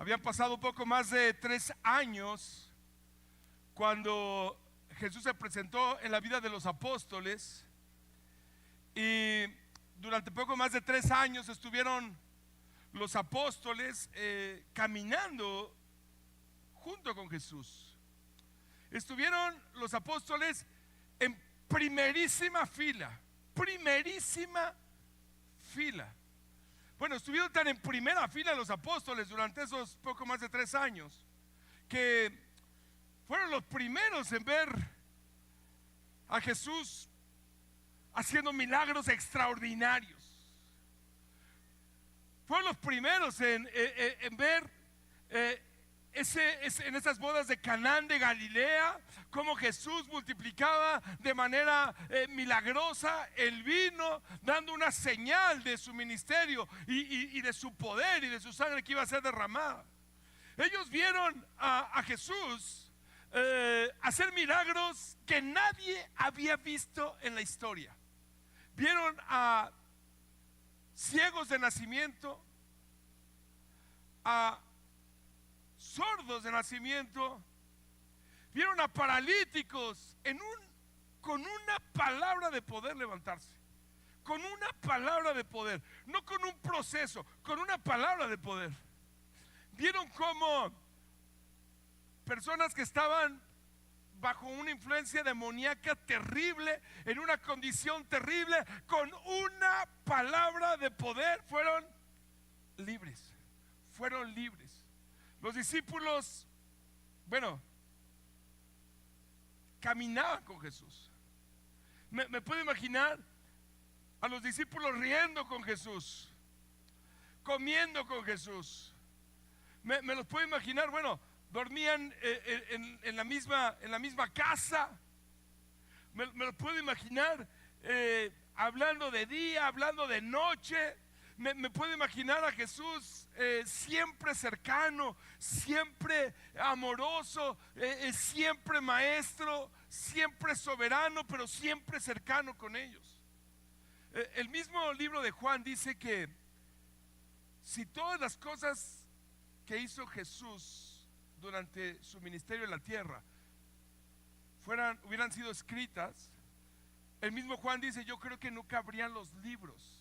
Habían pasado poco más de 3 años cuando Jesús se presentó en la vida de los apóstoles, y durante poco más de 3 años estuvieron los apóstoles caminando junto con Jesús. Estuvieron los apóstoles en primerísima fila, Bueno, estuvieron tan en primera fila los apóstoles durante esos poco más de 3 años que fueron los primeros en ver a Jesús haciendo milagros extraordinarios. Fueron los primeros en ver en esas bodas de Canaán de Galilea, cómo Jesús multiplicaba de manera milagrosa el vino, dando una señal de su ministerio y de su poder y de su sangre que iba a ser derramada. Ellos vieron a Jesús hacer milagros que nadie había visto en la historia. Vieron a ciegos de nacimiento, a sordos de nacimiento, vieron a paralíticos con una palabra de poder levantarse, con una palabra de poder, no con un proceso, con una palabra de poder. Vieron cómo personas que estaban bajo una influencia demoníaca terrible, en una condición terrible, con una palabra de poder fueron libres. Los discípulos, caminaban con Jesús. Me puedo imaginar a los discípulos riendo con Jesús, comiendo con Jesús. Me los puedo imaginar, dormían en la misma casa. Me los puedo imaginar hablando de día, hablando de noche. Me puedo imaginar a Jesús siempre cercano, siempre amoroso, siempre maestro, siempre soberano, pero siempre cercano con ellos. El mismo libro de Juan dice que si todas las cosas que hizo Jesús durante su ministerio en la tierra hubieran sido escritas, el mismo Juan dice: yo creo que no cabrían los libros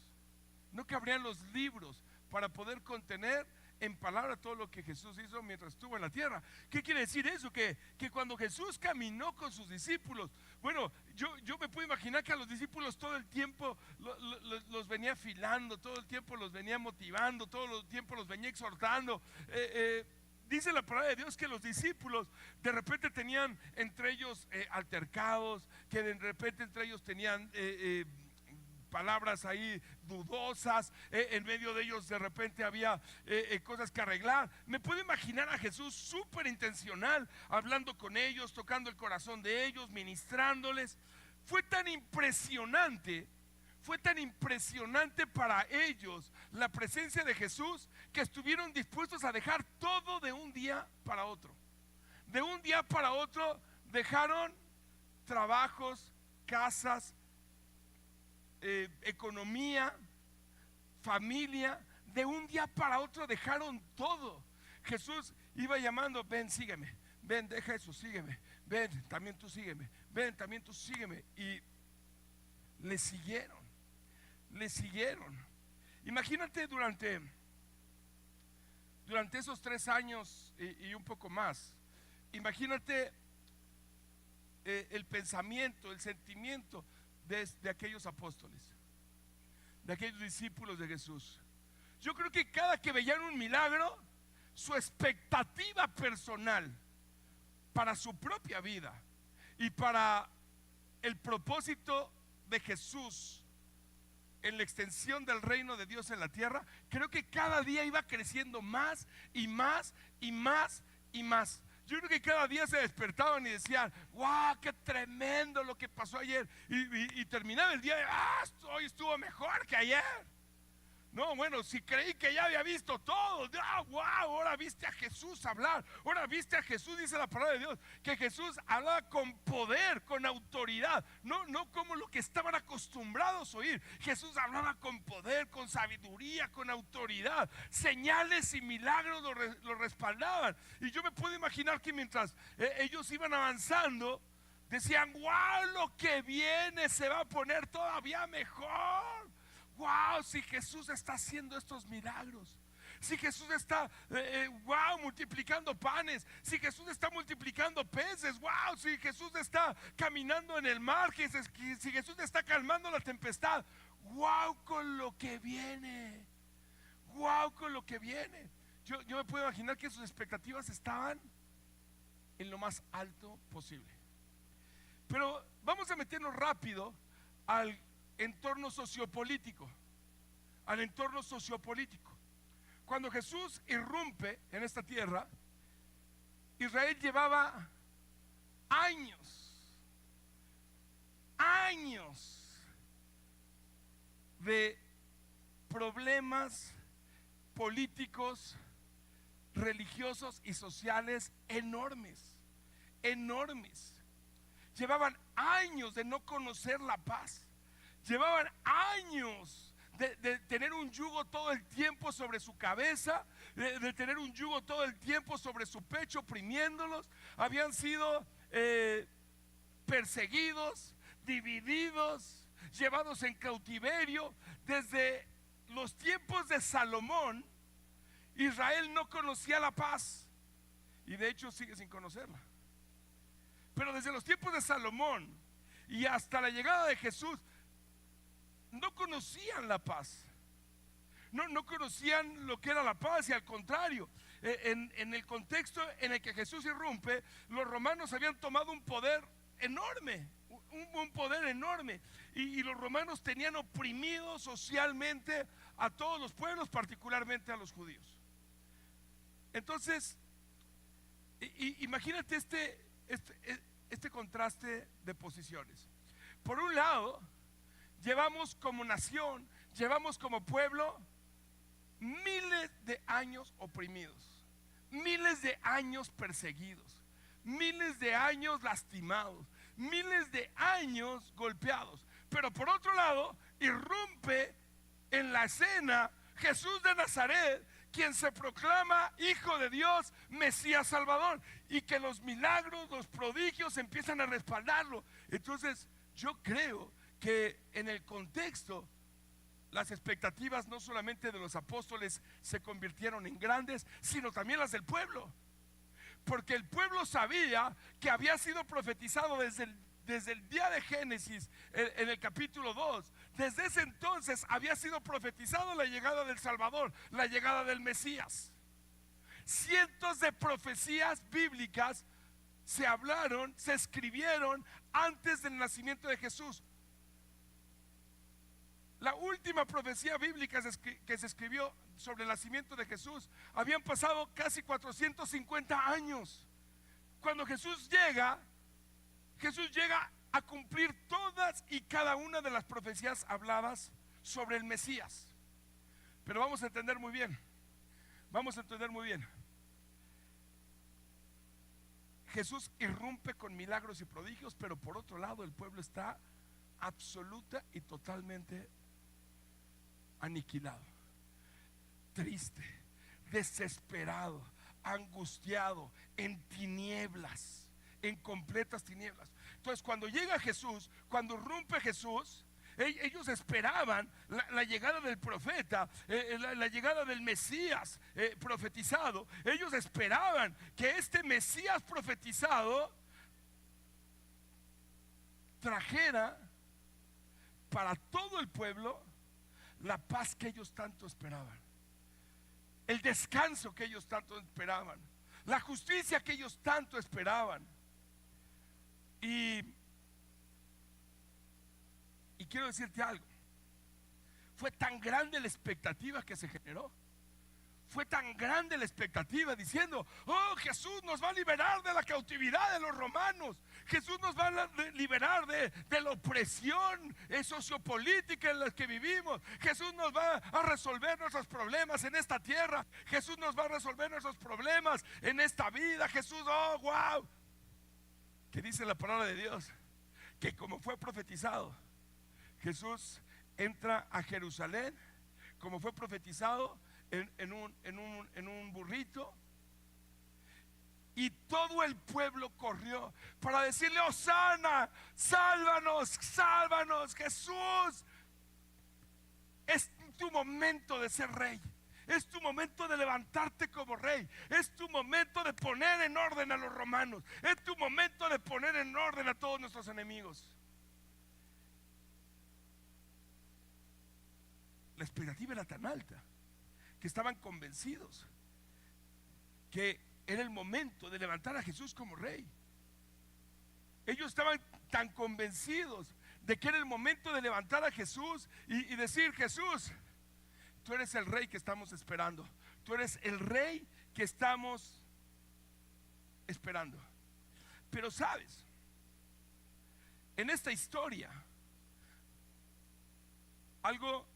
para poder contener en palabra todo lo que Jesús hizo mientras estuvo en la tierra. ¿Qué quiere decir eso? Que cuando Jesús caminó con sus discípulos, yo me puedo imaginar que a los discípulos todo el tiempo los venía afilando, todo el tiempo los venía motivando, todo el tiempo los venía exhortando. Dice la palabra de Dios que los discípulos de repente tenían entre ellos altercados, que de repente entre ellos tenían palabras ahí dudosas, en medio de ellos de repente había cosas que arreglar. Me puedo imaginar a Jesús súper intencional, hablando con ellos, tocando el corazón de ellos, ministrándoles. Fue tan impresionante para ellos la presencia de Jesús, que estuvieron dispuestos a dejar todo de un día para otro. De un día para otro dejaron trabajos, casas, economía, familia. De un día para otro dejaron todo. Jesús iba llamando: ven, sígueme, ven, deja eso, sígueme, ven, también tú sígueme, ven, también tú sígueme. Y le siguieron. Imagínate durante esos 3 años y un poco más, imagínate el pensamiento, el sentimiento de aquellos apóstoles, de aquellos discípulos de Jesús. Yo creo que cada que veían un milagro, su expectativa personal para su propia vida y para el propósito de Jesús en la extensión del reino de Dios en la tierra, creo que cada día iba creciendo más y más y más y más. Yo creo que cada día se despertaban y decían: ¡wow! ¡Qué tremendo lo que pasó ayer! Y terminaba el día: ¡ah! Hoy estuvo mejor que ayer. No, bueno, si creí que ya había visto todo, wow, ahora viste a Jesús hablar, ahora viste a Jesús, dice la palabra de Dios, que Jesús hablaba con poder, con autoridad, no como lo que estaban acostumbrados a oír. Jesús hablaba con poder, con sabiduría, con autoridad, señales y milagros lo respaldaban. Y yo me puedo imaginar que mientras ellos iban avanzando, decían, wow, lo que viene se va a poner todavía mejor. Wow, si Jesús está haciendo estos milagros, si Jesús está, wow, multiplicando panes, si Jesús está multiplicando peces, wow, si Jesús está caminando en el mar, si Jesús está calmando la tempestad, wow, con lo que viene, wow, con lo que viene. Yo me puedo imaginar que sus expectativas estaban en lo más alto posible. Pero vamos a meternos rápido al entorno sociopolítico, Cuando Jesús irrumpe en esta tierra, Israel llevaba años de problemas políticos, religiosos y sociales enormes. Llevaban años de no conocer la paz. Llevaban años de tener un yugo todo el tiempo sobre su cabeza, de tener un yugo todo el tiempo sobre su pecho, oprimiéndolos. Habían sido perseguidos, divididos, llevados en cautiverio. Desde los tiempos de Salomón, Israel no conocía la paz, y de hecho sigue sin conocerla. Pero desde los tiempos de Salomón y hasta la llegada de Jesús, no conocían la paz. No conocían lo que era la paz, y al contrario, en el contexto en el que Jesús irrumpe, los romanos habían tomado un poder enorme, un poder enorme, y los romanos tenían oprimido socialmente a todos los pueblos, particularmente a los judíos. Entonces, imagínate este contraste de posiciones. Por un lado, llevamos como nación, llevamos como pueblo miles de años oprimidos, miles de años perseguidos, miles de años lastimados, miles de años golpeados. Pero por otro lado, irrumpe en la escena Jesús de Nazaret, quien se proclama Hijo de Dios, Mesías Salvador, y que los milagros, los prodigios empiezan a respaldarlo. Entonces yo creo que en el contexto, las expectativas no solamente de los apóstoles se convirtieron en grandes, sino también las del pueblo. Porque el pueblo sabía que había sido profetizado desde el día de Génesis, en el capítulo 2. Desde ese entonces había sido profetizado la llegada del Salvador, la llegada del Mesías. Cientos de profecías bíblicas se hablaron, se escribieron antes del nacimiento de Jesús. La última profecía bíblica que se escribió sobre el nacimiento de Jesús, habían pasado casi 450 años. Cuando Jesús llega a cumplir todas y cada una de las profecías habladas sobre el Mesías. Pero vamos a entender muy bien, Jesús irrumpe con milagros y prodigios, pero por otro lado el pueblo está absoluta y totalmente aniquilado, triste, desesperado, angustiado, en tinieblas, en completas tinieblas. Entonces cuando llega Jesús, cuando irrumpe Jesús, ellos esperaban la llegada del profeta, la llegada del Mesías profetizado. Ellos esperaban que este Mesías profetizado trajera para todo el pueblo la paz que ellos tanto esperaban, el descanso que ellos tanto esperaban, la justicia que ellos tanto esperaban. Y quiero decirte algo, fue tan grande la expectativa que se generó, fue tan grande la expectativa, diciendo: oh, Jesús nos va a liberar de la cautividad de los romanos. Jesús nos va a liberar de la opresión sociopolítica en la que vivimos. Jesús nos va a resolver nuestros problemas en esta tierra. Jesús nos va a resolver nuestros problemas en esta vida. Jesús, oh, wow. Que dice la palabra de Dios que, como fue profetizado, Jesús entra a Jerusalén, como fue profetizado, en un burrito, y todo el pueblo corrió para decirle: Hosana, sálvanos, sálvanos, Jesús. Es tu momento de ser rey. Es tu momento de levantarte como rey. Es tu momento de poner en orden a los romanos. Es tu momento de poner en orden a todos nuestros enemigos. La expectativa era tan alta que estaban convencidos que era el momento de levantar a Jesús como rey. Ellos estaban tan convencidos de que era el momento de levantar a Jesús y decir: Jesús, tú eres el rey que estamos esperando. Tú eres el rey que estamos esperando. Pero sabes, en esta historia algo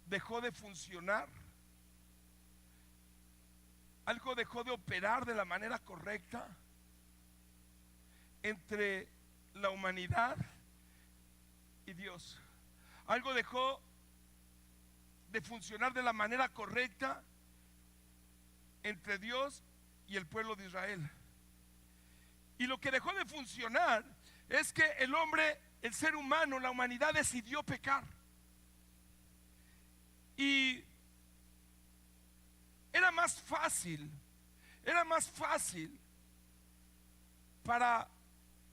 dejó de funcionar. Algo dejó de operar de la manera correcta entre la humanidad y Dios. Algo dejó de funcionar de la manera correcta entre Dios y el pueblo de Israel. Y lo que dejó de funcionar es que el hombre, el ser humano, la humanidad decidió pecar. Y era más fácil para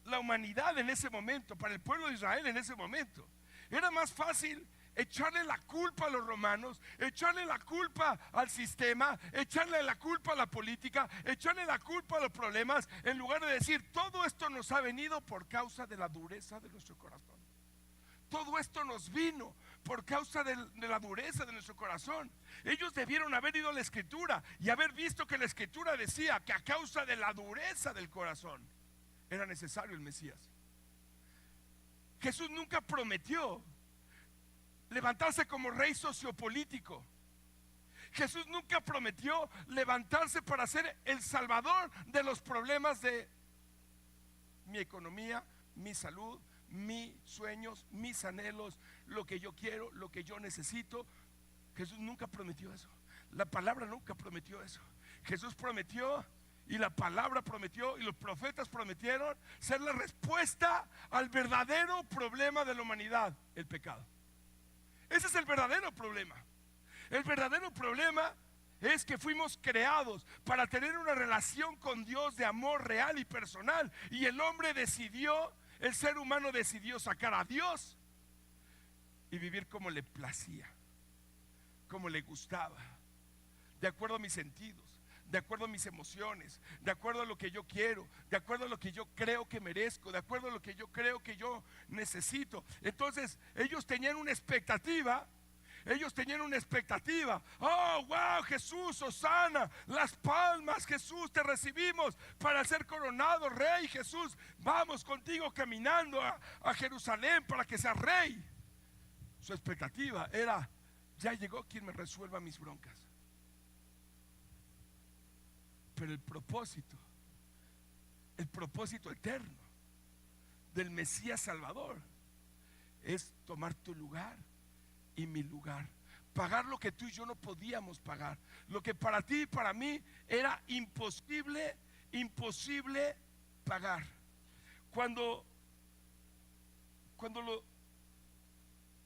la humanidad en ese momento, para el pueblo de Israel en ese momento. Era más fácil echarle la culpa a los romanos, echarle la culpa al sistema, echarle la culpa a la política, echarle la culpa a los problemas, en lugar de decir: todo esto nos ha venido por causa de la dureza de nuestro corazón. Todo esto nos vino por causa de la dureza de nuestro corazón. Ellos debieron haber ido a la Escritura y haber visto que la Escritura decía que a causa de la dureza del corazón era necesario el Mesías. Jesús nunca prometió levantarse como rey sociopolítico. Jesús nunca prometió levantarse para ser el salvador de los problemas de mi economía, mi salud, mis sueños, mis anhelos, lo que yo quiero, lo que yo necesito. Jesús nunca prometió eso. La palabra nunca prometió eso. Jesús prometió, y la palabra prometió, y los profetas prometieron ser la respuesta al verdadero problema de la humanidad: el pecado. Ese es el verdadero problema. El verdadero problema es que fuimos creados para tener una relación con Dios de amor real y personal, y el hombre decidió, el ser humano decidió sacar a Dios y vivir como le placía, como le gustaba, de acuerdo a mis sentidos, de acuerdo a mis emociones, de acuerdo a lo que yo quiero, de acuerdo a lo que yo creo que merezco, de acuerdo a lo que yo creo que yo necesito. Entonces ellos tenían una expectativa. Oh, wow, Jesús, Hosana, las palmas, Jesús, te recibimos para ser coronado rey. Jesús, vamos contigo caminando a Jerusalén para que seas rey. Su expectativa era: ya llegó quien me resuelva mis broncas. Pero el propósito eterno del Mesías Salvador es tomar tu lugar y mi lugar, pagar lo que tú y yo no podíamos pagar, lo que para ti y para mí era imposible pagar. Cuando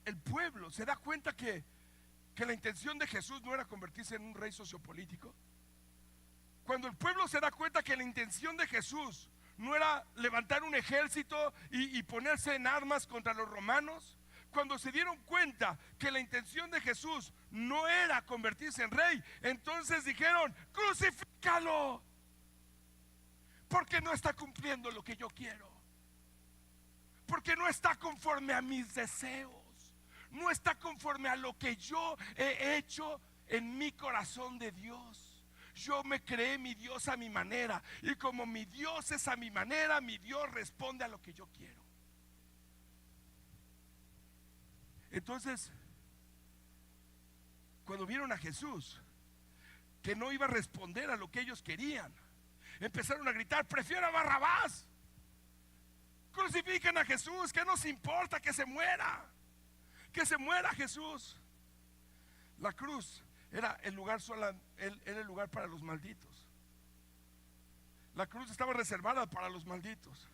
el pueblo se da cuenta que la intención de Jesús no era convertirse en un rey sociopolítico, cuando el pueblo se da cuenta que la intención de Jesús no era levantar un ejército y ponerse en armas contra los romanos, cuando se dieron cuenta que la intención de Jesús no era convertirse en rey, entonces dijeron: crucifícalo, porque no está cumpliendo lo que yo quiero, porque no está conforme a mis deseos, no está conforme a lo que yo he hecho en mi corazón de Dios. Yo me creé mi Dios a mi manera, y como mi Dios es a mi manera, mi Dios responde a lo que yo quiero. Entonces, cuando vieron a Jesús que no iba a responder a lo que ellos querían, empezaron a gritar: prefiero a Barrabás, crucifiquen a Jesús, que nos importa que se muera Jesús. La cruz era el lugar era el lugar para los malditos. La cruz estaba reservada para los malditos,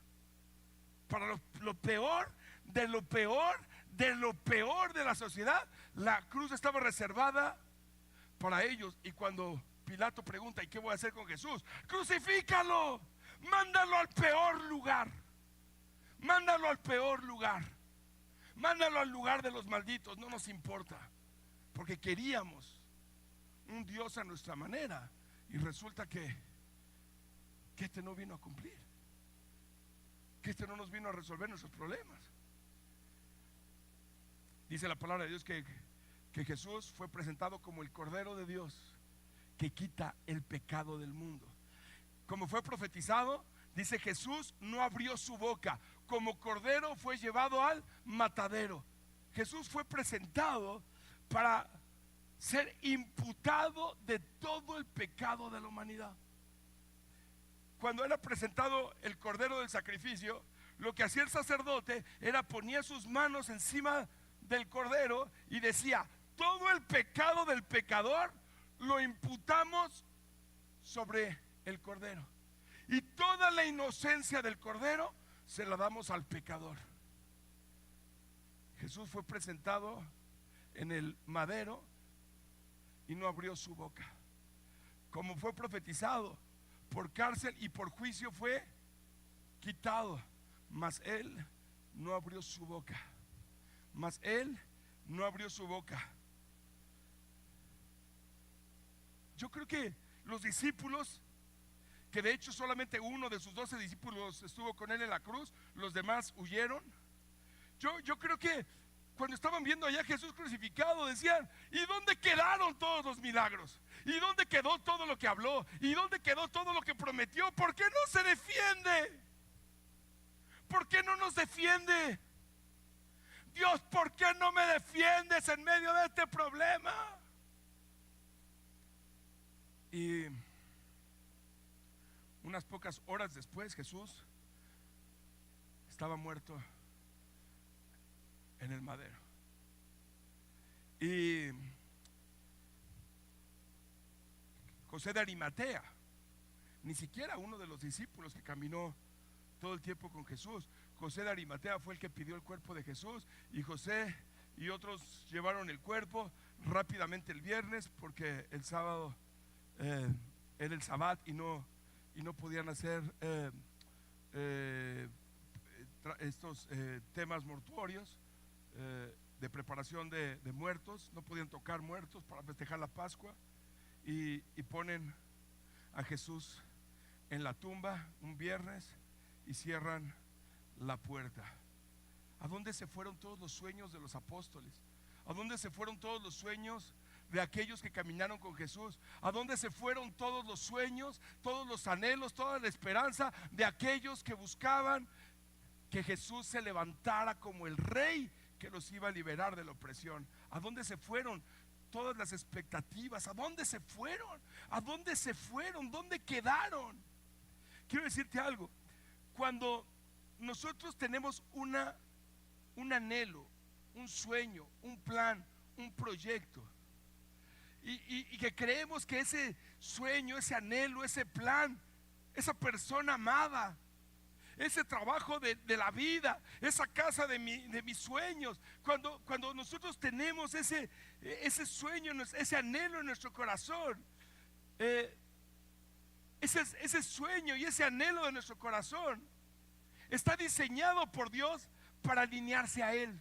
para lo peor de lo peor de lo peor de la sociedad. La cruz estaba reservada para ellos. Y cuando Pilato pregunta: ¿y qué voy a hacer con Jesús? Crucifícalo, mándalo al peor lugar, mándalo al peor lugar, mándalo al lugar de los malditos. No nos importa, porque queríamos un Dios a nuestra manera, y resulta que este no vino a cumplir, que este no nos vino a resolver nuestros problemas. Dice la palabra de Dios que Jesús fue presentado como el Cordero de Dios que quita el pecado del mundo. Como fue profetizado, dice: Jesús no abrió su boca, como cordero fue llevado al matadero. Jesús fue presentado para ser imputado de todo el pecado de la humanidad. Cuando era presentado el cordero del sacrificio, lo que hacía el sacerdote era ponía sus manos encima del cordero y decía: todo el pecado del pecador lo imputamos sobre el cordero, y toda la inocencia del cordero se la damos al pecador. Jesús fue presentado en el madero y no abrió su boca. Como fue profetizado, por cárcel y por juicio fue quitado, mas él no abrió su boca. Mas él no abrió su boca. Yo creo que los discípulos, que de hecho solamente uno de sus 12 discípulos estuvo con él en la cruz, los demás huyeron. Yo creo que cuando estaban viendo allá a Jesús crucificado, decían: ¿y dónde quedaron todos los milagros? ¿Y dónde quedó todo lo que habló? ¿Y dónde quedó todo lo que prometió? ¿Por qué no se defiende? ¿Por qué no nos defiende? Dios, ¿por qué no me defiendes en medio de este problema? Y unas pocas horas después, Jesús estaba muerto en el madero. Y José de Arimatea, ni siquiera uno de los discípulos que caminó todo el tiempo con Jesús, José de Arimatea fue el que pidió el cuerpo de Jesús, y José y otros llevaron el cuerpo rápidamente el viernes, porque el sábado era el sabbat y no podían hacer estos temas mortuorios de preparación de muertos. No podían tocar muertos para festejar la Pascua, y ponen a Jesús en la tumba un viernes y cierran la puerta. ¿A dónde se fueron todos los sueños de los apóstoles? ¿A dónde se fueron todos los sueños de aquellos que caminaron con Jesús? ¿A dónde se fueron todos los sueños, todos los anhelos, toda la esperanza de aquellos que buscaban que Jesús se levantara como el rey que los iba a liberar de la opresión? ¿A dónde se fueron todas las expectativas? ¿A dónde se fueron? ¿A dónde se fueron? ¿Dónde quedaron? Quiero decirte algo: cuando nosotros tenemos un anhelo, un sueño, un plan, un proyecto, y que creemos que ese sueño, ese anhelo, ese plan, esa persona amada, ese trabajo de la vida, esa casa de mis sueños, cuando nosotros tenemos ese sueño, ese anhelo en nuestro corazón, ese sueño y ese anhelo de nuestro corazón está diseñado por Dios para alinearse a Él.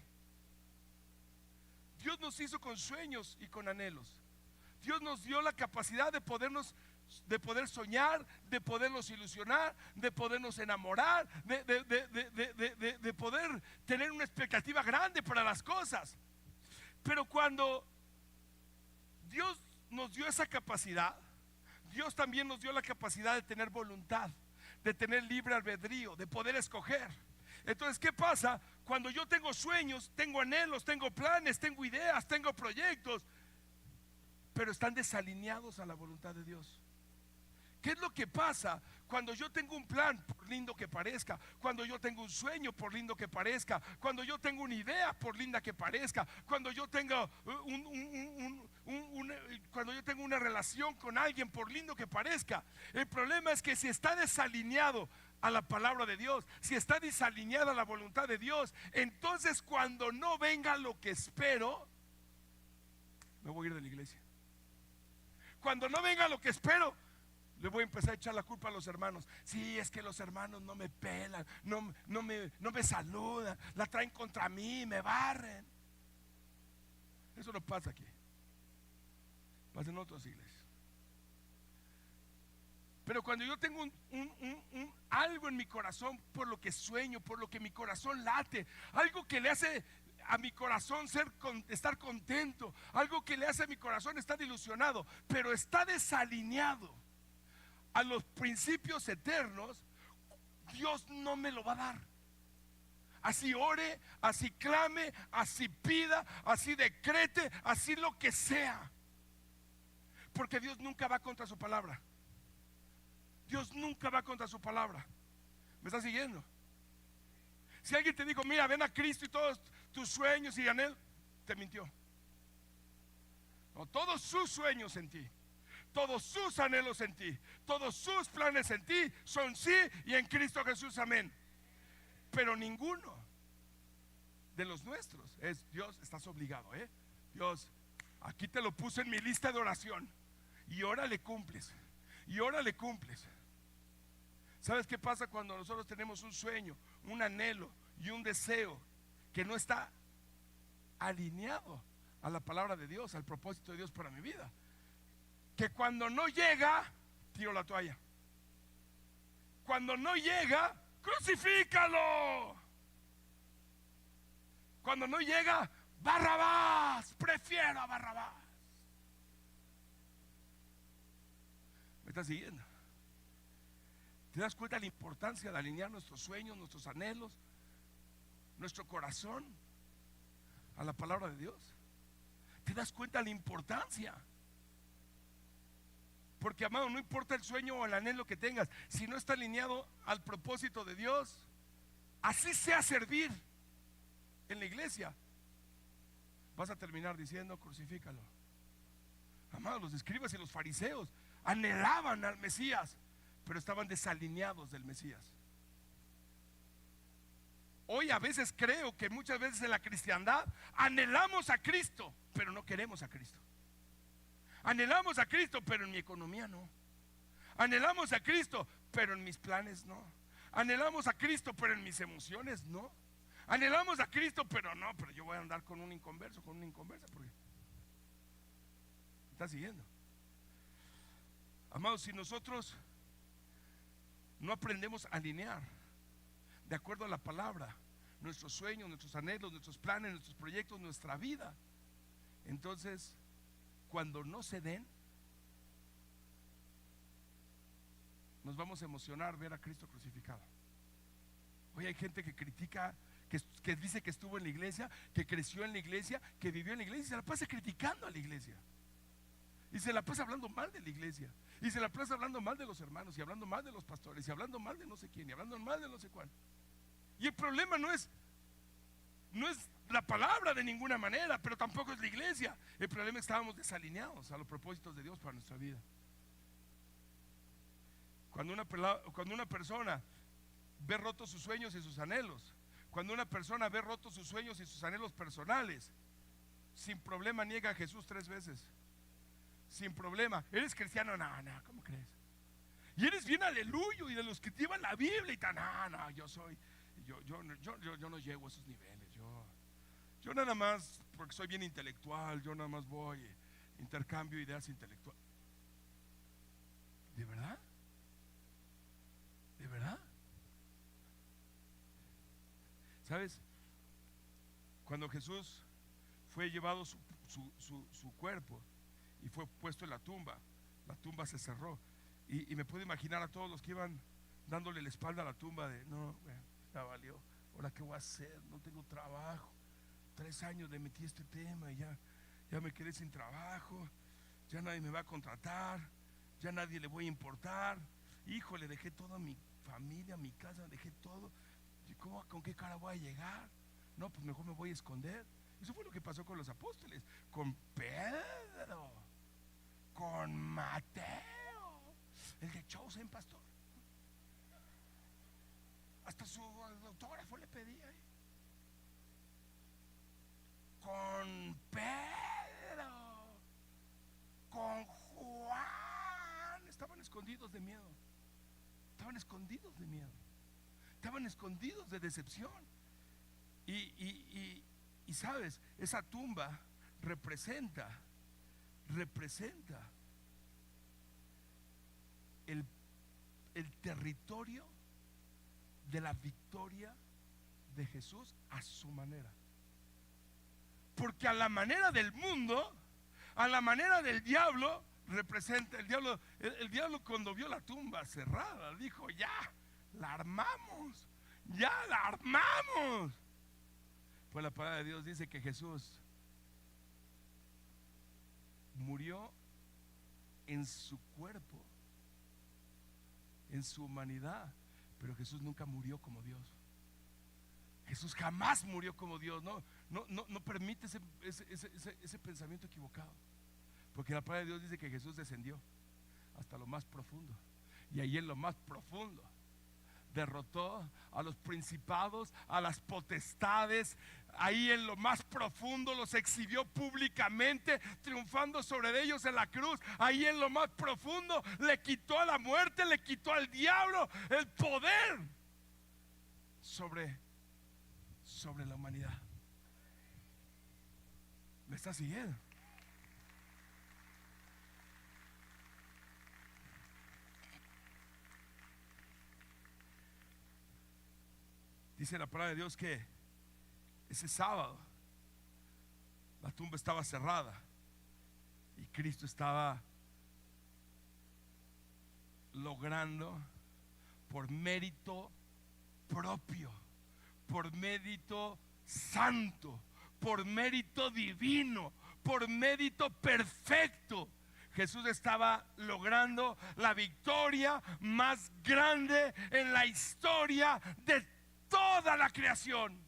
Dios nos hizo con sueños y con anhelos. Dios nos dio la capacidad de poder soñar, de podernos ilusionar, de podernos enamorar, de poder tener una expectativa grande para las cosas. Pero cuando Dios nos dio esa capacidad, Dios también nos dio la capacidad de tener voluntad, de tener libre albedrío, de poder escoger. Entonces, ¿qué pasa? Cuando yo tengo sueños, tengo anhelos, tengo planes, tengo ideas, tengo proyectos, pero están desalineados a la voluntad de Dios. ¿Qué es lo que pasa cuando yo tengo un plan, por lindo que parezca? Cuando yo tengo un sueño, por lindo que parezca. Cuando yo tengo una idea, por linda que parezca. Cuando yo tengo cuando yo tengo una relación con alguien, por lindo que parezca. El problema es que si está desalineado a la palabra de Dios, si está desalineada a la voluntad de Dios, entonces cuando no venga lo que espero, me voy a ir de la iglesia. Cuando no venga lo que espero, le voy a empezar a echar la culpa a los hermanos. Sí, es que los hermanos no me pelan, no me saludan, la traen contra mí, me barren. Eso no pasa aquí, pasa en otras iglesias. Pero cuando yo tengo algo en mi corazón, por lo que sueño, por lo que mi corazón late, algo que le hace a mi corazón estar contento, algo que le hace a mi corazón estar ilusionado, pero está desalineado a los principios eternos, Dios no me lo va a dar. Así ore, así clame, así pida, así decrete, así lo que sea. Porque Dios nunca va contra su palabra. Dios nunca va contra su palabra. ¿Me está siguiendo? Si alguien te dijo, mira, ven a Cristo y todos tus sueños y anhelos, te mintió. No, todos sus sueños en ti, todos sus anhelos en ti, todos sus planes en ti son sí y en Cristo Jesús, amén. Pero ninguno de los nuestros es: Dios, estás obligado, Dios, aquí te lo puse en mi lista de oración y ahora le cumples, y ahora le cumples. ¿Sabes qué pasa cuando nosotros tenemos un sueño, un anhelo y un deseo que no está alineado a la palabra de Dios, al propósito de Dios para mi vida? Que cuando no llega, tiro la toalla. Cuando no llega, crucifícalo. Cuando no llega, Barrabás, prefiero a Barrabás. ¿Me estás siguiendo? ¿Te das cuenta de la importancia de alinear nuestros sueños, nuestros anhelos, nuestro corazón a la palabra de Dios? ¿Te das cuenta de la importancia? Porque, amado, no importa el sueño o el anhelo que tengas, si no está alineado al propósito de Dios, así sea servir en la iglesia, vas a terminar diciendo: crucifícalo. Amado, los escribas y los fariseos anhelaban al Mesías, pero estaban desalineados del Mesías. Hoy a veces creo que muchas veces en la cristiandad anhelamos a Cristo, pero no queremos a Cristo. Anhelamos a Cristo, pero en mi economía no. Anhelamos a Cristo, pero en mis planes no. Anhelamos a Cristo, pero en mis emociones no. Anhelamos a Cristo, pero yo voy a andar con un inconverso, con una inconversa, porque ¿me está siguiendo? Amados, si nosotros no aprendemos a alinear de acuerdo a la palabra nuestros sueños, nuestros anhelos, nuestros planes, nuestros proyectos, nuestra vida, entonces cuando no se den, nos vamos a emocionar ver a Cristo crucificado. Hoy hay gente que critica, que dice que estuvo en la iglesia, que creció en la iglesia, que vivió en la iglesia, y se la pasa criticando a la iglesia, y se la pasa hablando mal de la iglesia, y se la pasa hablando mal de los hermanos, y hablando mal de los pastores, y hablando mal de no sé quién, y hablando mal de no sé cuál. Y el problema no es la palabra de ninguna manera, pero tampoco es la iglesia. El problema es que estábamos desalineados a los propósitos de Dios para nuestra vida. Cuando una persona ve rotos sus sueños y sus anhelos, cuando una persona ve rotos sus sueños y sus anhelos personales, sin problema niega a Jesús 3 veces. Sin problema. ¿Eres cristiano? No, ¿cómo crees? Y eres bien aleluyo y de los que llevan la Biblia y tan, yo no llego a esos niveles. Yo nada más, porque soy bien intelectual, yo nada más voy, intercambio ideas intelectuales. ¿De verdad? ¿De verdad? ¿Sabes? Cuando Jesús fue llevado su cuerpo y fue puesto en la tumba. La tumba se cerró. Y me puedo imaginar a todos los que iban dándole la espalda a la tumba de, no, bueno, ya valió, ahora qué voy a hacer, no tengo trabajo, 3 años le metí este tema y ya me quedé sin trabajo, ya nadie me va a contratar, ya nadie le voy a importar, híjole, dejé toda mi familia, mi casa, dejé todo, ¿con qué cara voy a llegar? No, pues mejor me voy a esconder. Eso fue lo que pasó con los apóstoles, con Pedro, con Mateo, el de Chosen, pastor. Hasta su autógrafo le pedía. Con Pedro, con Juan, estaban escondidos de miedo. Estaban escondidos de miedo. Estaban escondidos de decepción. Y sabes, esa tumba representa el territorio de la victoria de Jesús a su manera. Porque a la manera del mundo, a la manera del diablo, representa el diablo cuando vio la tumba cerrada, dijo, ya la armamos. Pues la palabra de Dios dice que Jesús murió en su cuerpo, en su humanidad, pero Jesús nunca murió como Dios. Jesús jamás murió como Dios. No permite ese pensamiento equivocado, porque la palabra de Dios dice que Jesús descendió hasta lo más profundo, y ahí en lo más profundo derrotó a los principados, a las potestades. Ahí en lo más profundo los exhibió públicamente, triunfando sobre ellos en la cruz. Ahí en lo más profundo le quitó a la muerte, le quitó al diablo el poder sobre la humanidad. ¿Me está siguiendo? Dice la palabra de Dios que ese sábado la tumba estaba cerrada y Cristo estaba logrando, por mérito propio, por mérito santo, por mérito divino, por mérito perfecto, Jesús estaba logrando la victoria más grande en la historia de toda la creación.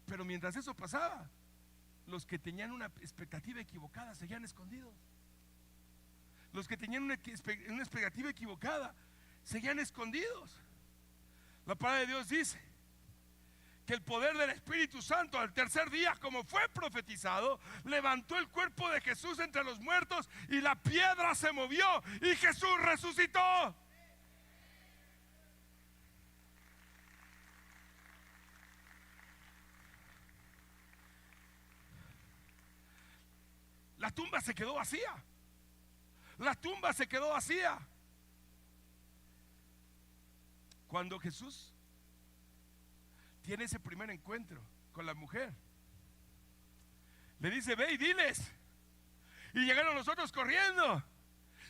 Pero mientras eso pasaba, los que tenían una expectativa equivocada seguían escondidos. Los que tenían una expectativa equivocada seguían escondidos. La palabra de Dios dice que el poder del Espíritu Santo al tercer día, como fue profetizado, levantó el cuerpo de Jesús entre los muertos y la piedra se movió y Jesús resucitó. La tumba se quedó vacía. La tumba se quedó vacía. Cuando Jesús tiene ese primer encuentro con la mujer, le dice, ve y diles. Y llegaron los otros corriendo.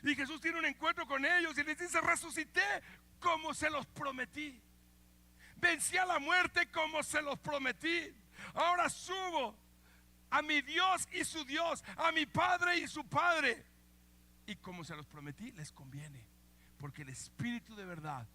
Y Jesús tiene un encuentro con ellos y les dice, resucité como se los prometí. Vencí a la muerte como se los prometí. Ahora subo a mi Dios y su Dios, a mi Padre y su Padre. Y como se los prometí, les conviene, porque el Espíritu de verdad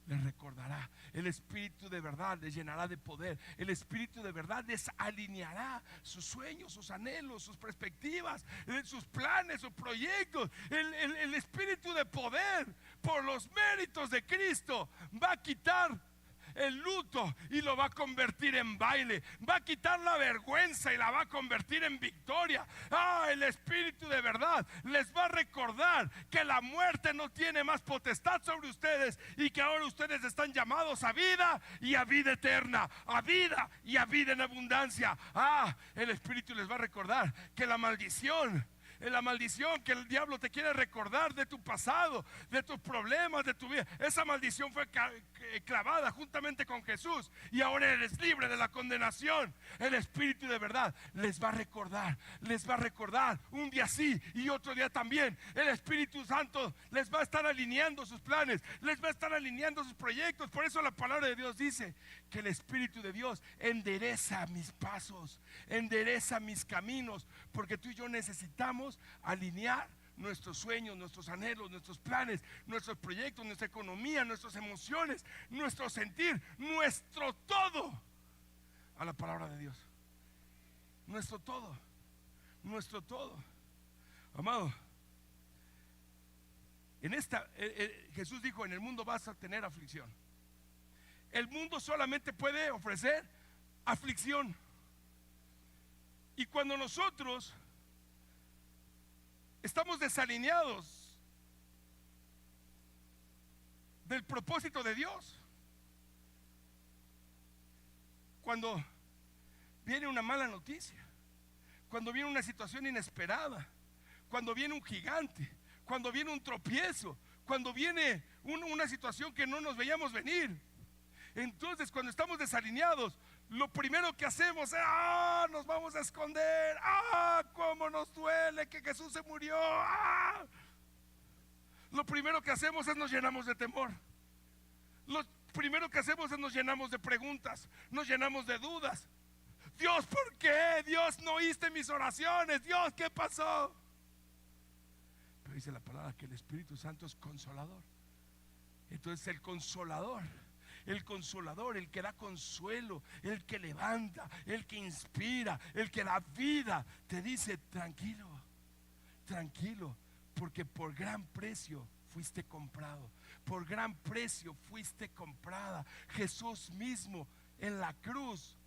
les recordará. El Espíritu de verdad les llenará de poder. El Espíritu de verdad les alineará sus sueños, sus anhelos, sus perspectivas, sus planes, sus proyectos. El Espíritu de poder, por los méritos de Cristo, va a quitar el luto y lo va a convertir en baile, va a quitar la vergüenza y la va a convertir en victoria. El Espíritu de verdad les va a recordar que la muerte no tiene más potestad sobre ustedes y que ahora ustedes están llamados a vida y a vida eterna, a vida y a vida en abundancia. El Espíritu les va a recordar que la maldición la maldición que el diablo te quiere recordar de tu pasado, de tus problemas, de tu vida. Esa maldición fue clavada juntamente con Jesús y ahora eres libre de la condenación. El Espíritu de verdad les va a recordar un día sí y otro día también. El Espíritu Santo les va a estar alineando sus planes, les va a estar alineando sus proyectos. Por eso la palabra de Dios dice que el Espíritu de Dios endereza mis pasos, endereza mis caminos, porque tú y yo necesitamos alinear nuestros sueños, nuestros anhelos, nuestros planes, nuestros proyectos, nuestra economía, nuestras emociones, nuestro sentir, nuestro todo a la palabra de Dios. Nuestro todo, nuestro todo. Amado, Jesús dijo: en el mundo vas a tener aflicción. El mundo solamente puede ofrecer aflicción. Y cuando nosotros estamos desalineados del propósito de Dios, cuando viene una mala noticia, cuando viene una situación inesperada, cuando viene un gigante, cuando viene un tropiezo, cuando viene una situación que no nos veíamos venir, entonces cuando estamos desalineados, lo primero que hacemos es: nos vamos a esconder. Cómo nos duele que Jesús se murió. Lo primero que hacemos es nos llenamos de temor. Lo primero que hacemos es nos llenamos de preguntas, nos llenamos de dudas. Dios, ¿por qué? Dios, no oíste mis oraciones. Dios, ¿qué pasó? Pero dice la palabra que el Espíritu Santo es consolador. Entonces el consolador, el que da consuelo, el que levanta, el que inspira, el que da vida, te dice: tranquilo, tranquilo, porque por gran precio fuiste comprado, por gran precio fuiste comprada. Jesús mismo en la cruz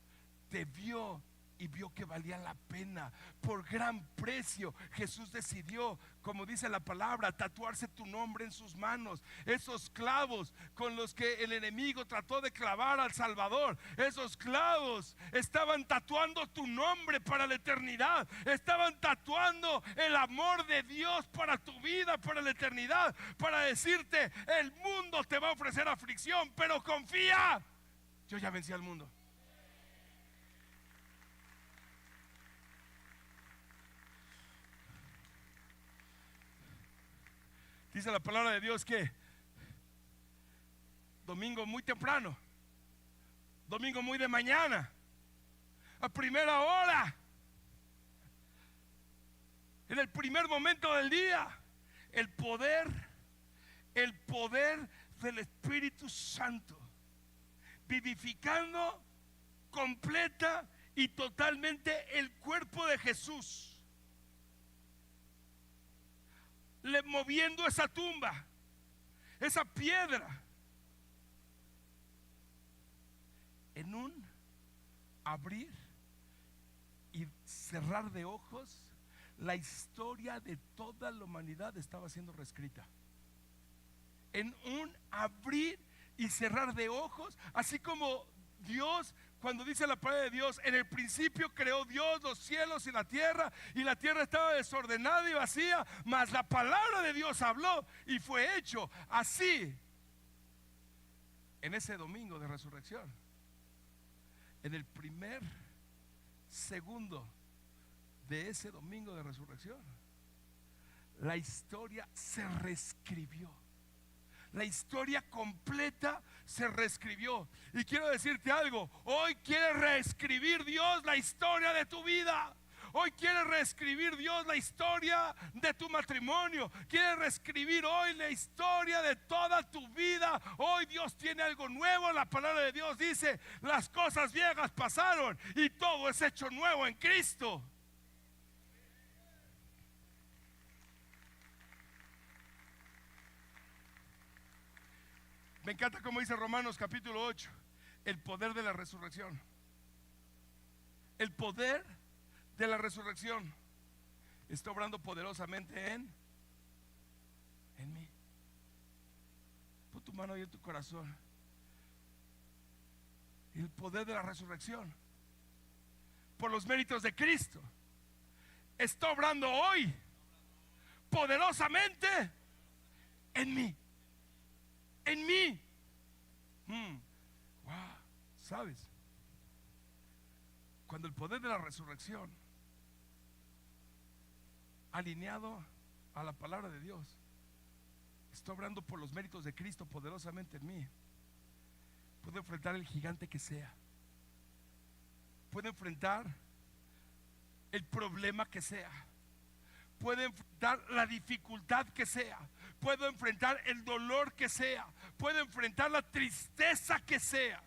te vio y vio que valía la pena. Por gran precio Jesús decidió, como dice la palabra, tatuarse tu nombre en sus manos. Esos clavos con los que el enemigo trató de clavar al Salvador, esos clavos estaban tatuando tu nombre para la eternidad. Estaban tatuando el amor de Dios para tu vida, para la eternidad, para decirte: el mundo te va a ofrecer aflicción, pero confía, yo ya vencí al mundo. Dice la palabra de Dios que domingo muy temprano, domingo muy de mañana, a primera hora, en el primer momento del día, el poder del Espíritu Santo, vivificando completa y totalmente el cuerpo de Jesús, moviendo esa tumba, esa piedra, en un abrir y cerrar de ojos. La historia de toda la humanidad estaba siendo reescrita. En un abrir y cerrar de ojos, así como Dios, cuando dice la palabra de Dios: en el principio creó Dios los cielos y la tierra estaba desordenada y vacía, mas la palabra de Dios habló y fue hecho. Así, en ese domingo de resurrección, en el primer segundo de ese domingo de resurrección, la historia se reescribió. La historia completa se reescribió. Y quiero decirte algo: hoy quiere reescribir Dios la historia de tu vida. Hoy quiere reescribir Dios la historia de tu matrimonio. Quiere reescribir hoy la historia de toda tu vida. Hoy Dios tiene algo nuevo. La palabra de Dios dice: las cosas viejas pasaron y todo es hecho nuevo en Cristo. Me encanta como dice Romanos capítulo 8, el poder de la resurrección. El poder de la resurrección está obrando poderosamente en mí. Pon tu mano ahí en tu corazón. El poder de la resurrección, por los méritos de Cristo, está obrando hoy poderosamente en mí. En mí. Wow, ¿sabes? Cuando el poder de la resurrección, alineado a la palabra de Dios, está obrando por los méritos de Cristo poderosamente en mí, puedo enfrentar el gigante que sea, puedo enfrentar el problema que sea, puedo enfrentar la dificultad que sea, puedo enfrentar el dolor que sea, puedo enfrentar la tristeza que sea.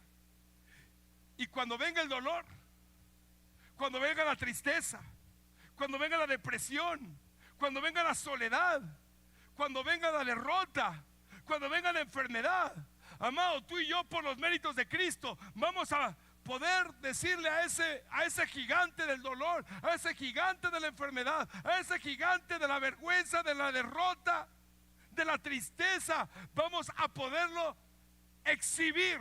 Y cuando venga el dolor, cuando venga la tristeza, cuando venga la depresión, cuando venga la soledad, cuando venga la derrota, cuando venga la enfermedad, amado, tú y yo, por los méritos de Cristo, vamos a poder decirle a ese gigante del dolor, a ese gigante de la enfermedad, a ese gigante de la vergüenza, de la derrota, de la tristeza, vamos a poderlo exhibir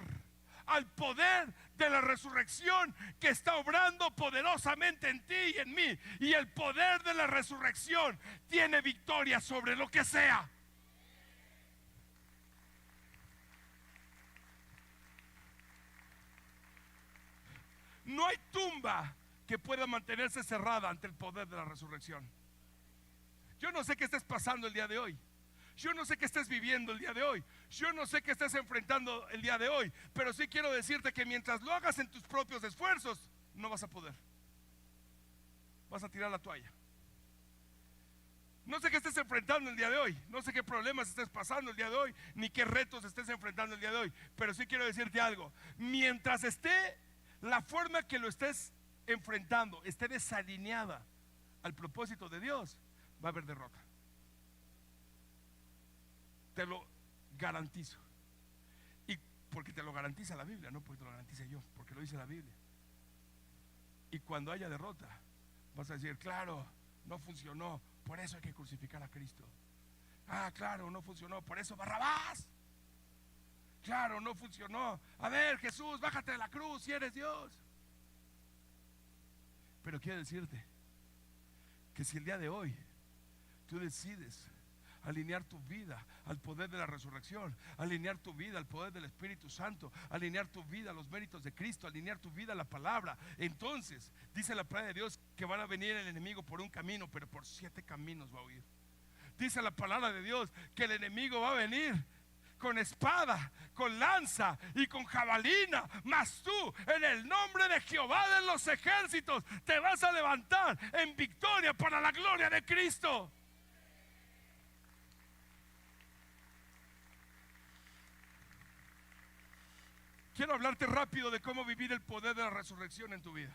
al poder de la resurrección que está obrando poderosamente en ti y en mí. Y el poder de la resurrección tiene victoria sobre lo que sea. No hay tumba que pueda mantenerse cerrada ante el poder de la resurrección. Yo no sé qué estés pasando el día de hoy. Yo no sé qué estés viviendo el día de hoy. Yo no sé qué estés enfrentando el día de hoy. Pero sí quiero decirte que mientras lo hagas en tus propios esfuerzos, no vas a poder. Vas a tirar la toalla. No sé qué estés enfrentando el día de hoy. No sé qué problemas estés pasando el día de hoy, ni qué retos estés enfrentando el día de hoy. Pero sí quiero decirte algo. Mientras esté la forma que lo estés enfrentando esté desalineada al propósito de Dios, va a haber derrota. Te lo garantizo. Y porque te lo garantiza la Biblia, no porque te lo garantice yo, porque lo dice la Biblia. Y cuando haya derrota, vas a decir, claro, no funcionó, por eso hay que crucificar a Cristo. Ah, claro, no funcionó, por eso Barrabás. Claro, no funcionó. A ver, Jesús, bájate de la cruz si eres Dios. Pero quiero decirte que si el día de hoy tú decides alinear tu vida al poder de la resurrección, alinear tu vida al poder del Espíritu Santo, alinear tu vida a los méritos de Cristo, alinear tu vida a la palabra, entonces dice la palabra de Dios que van a venir el enemigo por un camino, pero por 7 caminos va a huir. Dice la palabra de Dios que el enemigo va a venir con espada, con lanza y con jabalina, mas tú, en el nombre de Jehová de los ejércitos, te vas a levantar en victoria para la gloria de Cristo. Quiero hablarte rápido de cómo vivir el poder de la resurrección en tu vida.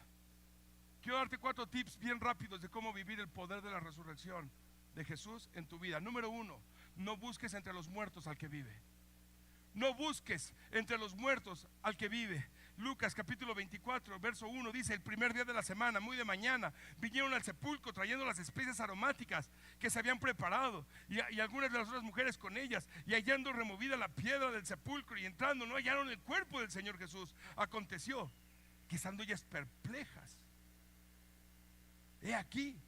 Quiero darte 4 tips bien rápidos de cómo vivir el poder de la resurrección de Jesús en tu vida. Número 1, no busques entre los muertos al que vive. No busques entre los muertos al que vive. Lucas capítulo 24 verso 1 dice: el primer día de la semana, muy de mañana, vinieron al sepulcro trayendo las especias aromáticas que se habían preparado, y algunas de las otras mujeres con ellas, y hallando removida la piedra del sepulcro y entrando, no hallaron el cuerpo del Señor Jesús. Aconteció que, estando ellas perplejas, he aquí,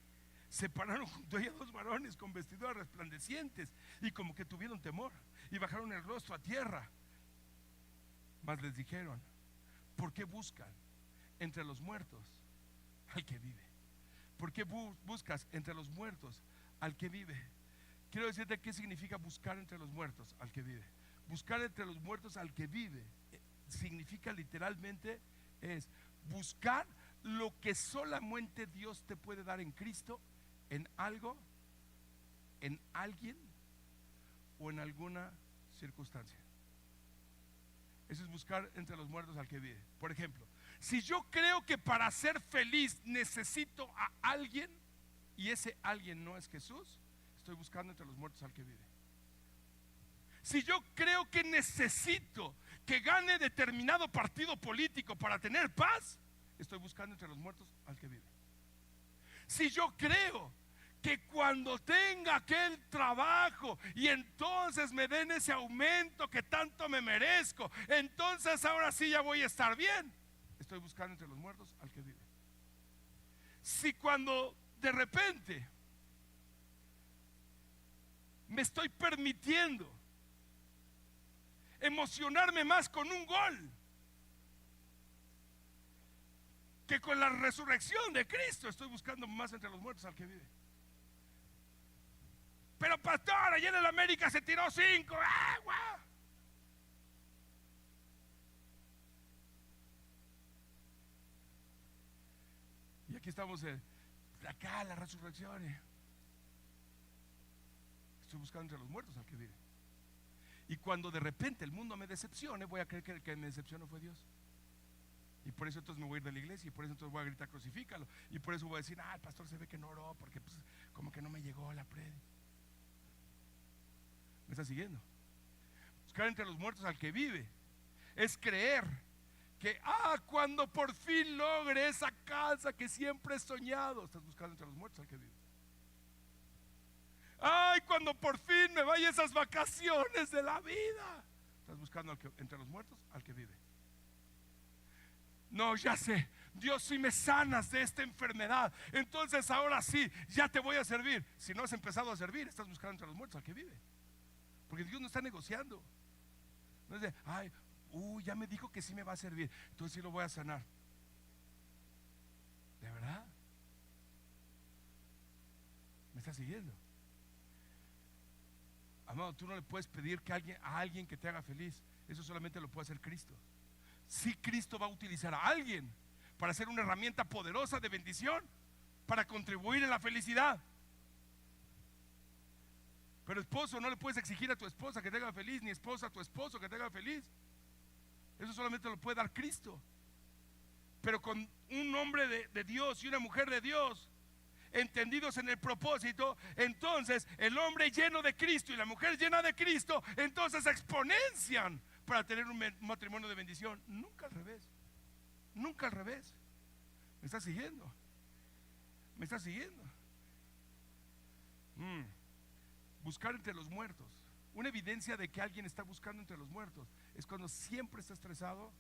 se pararon junto a ella 2 varones con vestiduras resplandecientes, y como que tuvieron temor, y bajaron el rostro a tierra. Mas les dijeron: ¿por qué buscan entre los muertos al que vive? ¿Por qué buscas entre los muertos al que vive? Quiero decirte qué significa buscar entre los muertos al que vive. Buscar entre los muertos al que vive significa literalmente es buscar lo que solamente Dios te puede dar en Cristo, en algo, en alguien o en alguna circunstancia. Eso es buscar entre los muertos al que vive. Por ejemplo, si yo creo que para ser feliz necesito a alguien y ese alguien no es Jesús, estoy buscando entre los muertos al que vive. Si yo creo que necesito que gane determinado partido político para tener paz, estoy buscando entre los muertos al que vive. Si yo creo que cuando tenga aquel trabajo y entonces me den ese aumento que tanto me merezco, entonces ahora sí ya voy a estar bien, estoy buscando entre los muertos al que vive. Si cuando de repente me estoy permitiendo emocionarme más con un gol que con la resurrección de Cristo. Estoy buscando más entre los muertos al que vive. Pero pastor, ayer en el América se tiró 5. ¡Ah, guau! Y aquí estamos acá la resurrección. Estoy buscando entre los muertos al que vive. Y cuando de repente el mundo me decepcione, voy a creer que el que me decepcionó fue Dios. Y por eso entonces me voy a ir de la iglesia. Y por eso entonces voy a gritar crucifícalo. Y por eso voy a decir, el pastor se ve que no oró, porque pues, como que no me llegó la prédica. ¿Me está siguiendo? Buscar entre los muertos al que vive es creer que cuando por fin logre esa casa que siempre he soñado. Estás buscando entre los muertos al que vive. Cuando por fin me vaya esas vacaciones de la vida. Estás buscando entre los muertos al que vive. No, ya sé, Dios, si me sanas de esta enfermedad, entonces ahora sí, ya te voy a servir. Si no has empezado a servir, estás buscando entre los muertos al que vive. Porque Dios no está negociando. No es de, ya me dijo que sí me va a servir, entonces sí lo voy a sanar. ¿De verdad? ¿Me está siguiendo? Amado, tú no le puedes pedir que a alguien que te haga feliz. Eso solamente lo puede hacer Cristo. Si Cristo va a utilizar a alguien para ser una herramienta poderosa de bendición, para contribuir en la felicidad. Pero esposo, no le puedes exigir a tu esposa que te haga feliz, ni esposa a tu esposo que te haga feliz. Eso solamente lo puede dar Cristo. Pero con un hombre de Dios y una mujer de Dios, entendidos en el propósito, entonces el hombre lleno de Cristo y la mujer llena de Cristo, entonces exponencian para tener un matrimonio de bendición. Nunca al revés. Nunca al revés. ¿Me está siguiendo? ¿Me está siguiendo? Buscar entre los muertos. Una evidencia de que alguien está buscando entre los muertos es cuando siempre está estresado,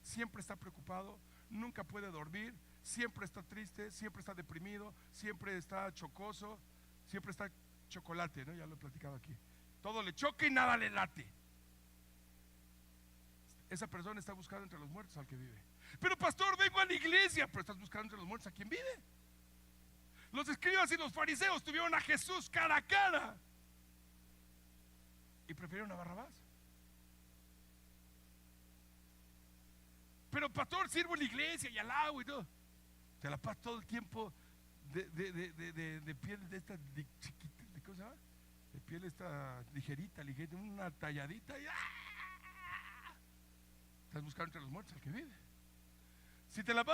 siempre está preocupado, nunca puede dormir, siempre está triste, siempre está deprimido, siempre está chocoso, siempre está chocolate, ¿no? Ya lo he platicado aquí. Todo le choca y nada le late. Esa persona está buscando entre los muertos al que vive. Pero pastor, vengo a la iglesia. Pero estás buscando entre los muertos a quien vive. Los escribas y los fariseos tuvieron a Jesús cara a cara y prefirieron a Barrabás. Pero pastor, sirvo en la iglesia y al agua y todo. Te la pasas todo el tiempo de piel de esta chiquita, ¿cómo se llama? De piel esta ligerita, una talladita y estás buscando entre los muertos al que vive. Si te la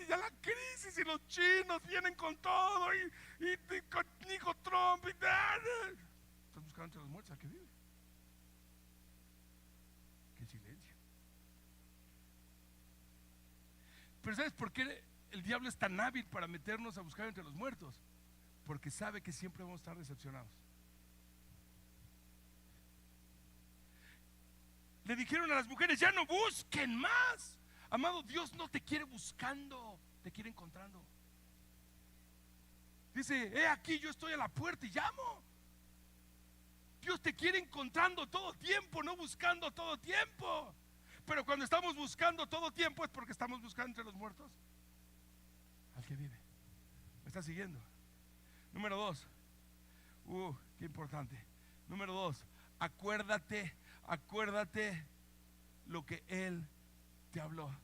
ya la crisis y los chinos vienen con todo y con Nico Trump y estás buscando entre los muertos al que vive. Qué silencio. Pero ¿sabes por qué el diablo es tan hábil para meternos a buscar entre los muertos? Porque sabe que siempre vamos a estar decepcionados. Le dijeron a las mujeres, ya no busquen más. Amado, Dios no te quiere buscando, te quiere encontrando. Dice, aquí yo estoy a la puerta y llamo. Dios te quiere encontrando todo tiempo, no buscando todo tiempo. Pero cuando estamos buscando todo tiempo es porque estamos buscando entre los muertos al que vive. ¿Me está siguiendo? Número 2. Qué importante. Número 2. Acuérdate lo que Él te habló.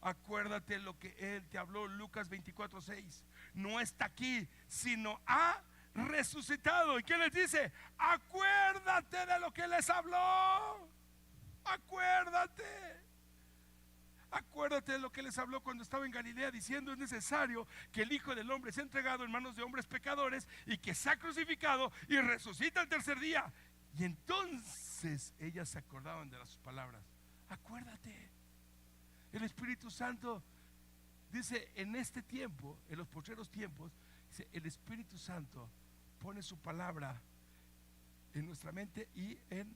Acuérdate lo que Él te habló. Lucas 24:6. No está aquí, sino ha resucitado. ¿Y qué les dice? Acuérdate de lo que les habló. Acuérdate de lo que les habló cuando estaba en Galilea, diciendo: es necesario que el Hijo del Hombre sea entregado en manos de hombres pecadores y que sea crucificado y resucita el tercer día. Y entonces ellas se acordaban de sus palabras. Acuérdate. El Espíritu Santo dice, en este tiempo, en los postreros tiempos, dice, el Espíritu Santo pone su palabra en nuestra mente y en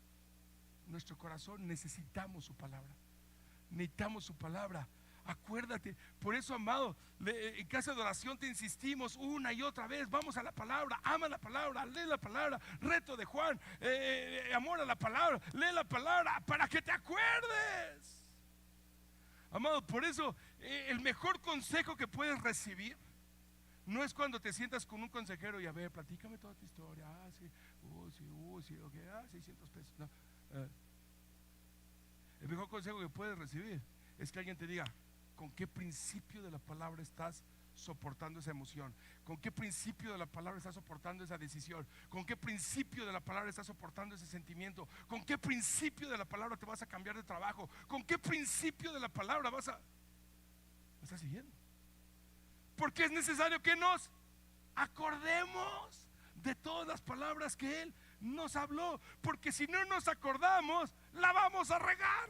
nuestro corazón. Necesitamos su palabra. Necesitamos su palabra. Acuérdate. Por eso, amado, en casa de oración te insistimos una y otra vez: vamos a la palabra, ama la palabra, lee la palabra. Reto de Juan, amor a la palabra, lee la palabra para que te acuerdes. Amado, por eso el mejor consejo que puedes recibir no es cuando te sientas con un consejero y: a ver, platícame toda tu historia. Sí, sí, ok, 600 pesos. No. El mejor consejo que puedes recibir es que alguien te diga: ¿con qué principio de la palabra estás soportando esa emoción? ¿Con qué principio de la palabra estás soportando esa decisión? ¿Con qué principio de la palabra estás soportando ese sentimiento? ¿Con qué principio de la palabra te vas a cambiar de trabajo? ¿Con qué principio de la palabra vas a... ¿Me estás siguiendo? Porque es necesario que nos acordemos de todas las palabras que Él nos habló, porque si no nos acordamos, la vamos a regar.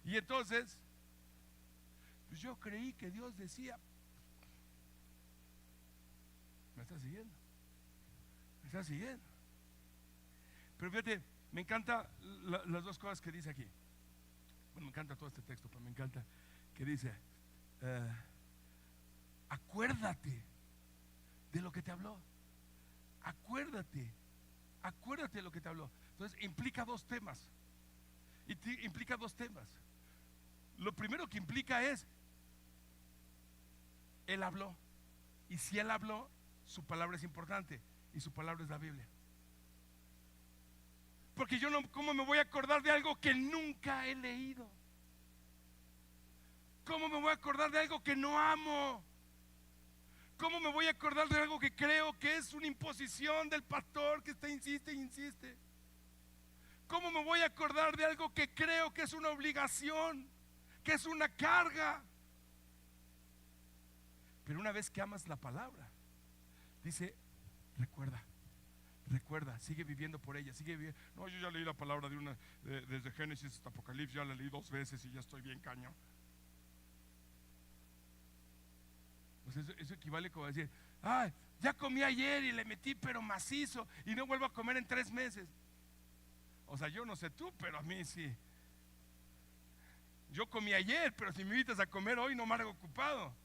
Y entonces, pues yo creí que Dios decía. ¿Me estás siguiendo? ¿Me estás siguiendo? Pero fíjate, me encanta las dos cosas que dice aquí. Bueno, me encanta todo este texto, pero me encanta que dice: acuérdate de lo que te habló. Acuérdate de lo que te habló. Entonces implica dos temas. Implica dos temas. Lo primero que implica es: Él habló. Y si Él habló, su palabra es importante, y su palabra es la Biblia. Porque yo no, ¿cómo me voy a acordar de algo que nunca he leído? ¿Cómo me voy a acordar de algo que no amo? ¿Cómo me voy a acordar de algo que creo que es una imposición del pastor que insiste e insiste? ¿Cómo me voy a acordar de algo que creo que es una obligación, que es una carga? Pero una vez que amas la palabra, dice: recuerda, sigue viviendo por ella, sigue viviendo. No, yo ya leí la palabra desde Génesis hasta Apocalipsis, ya la leí 2 veces y ya estoy bien cañón. Pues eso equivale como a decir: ya comí ayer y le metí pero macizo y no vuelvo a comer en 3 meses. O sea, yo no sé tú, pero a mí sí. Yo comí ayer, pero si me invitas a comer hoy no me hago ocupado.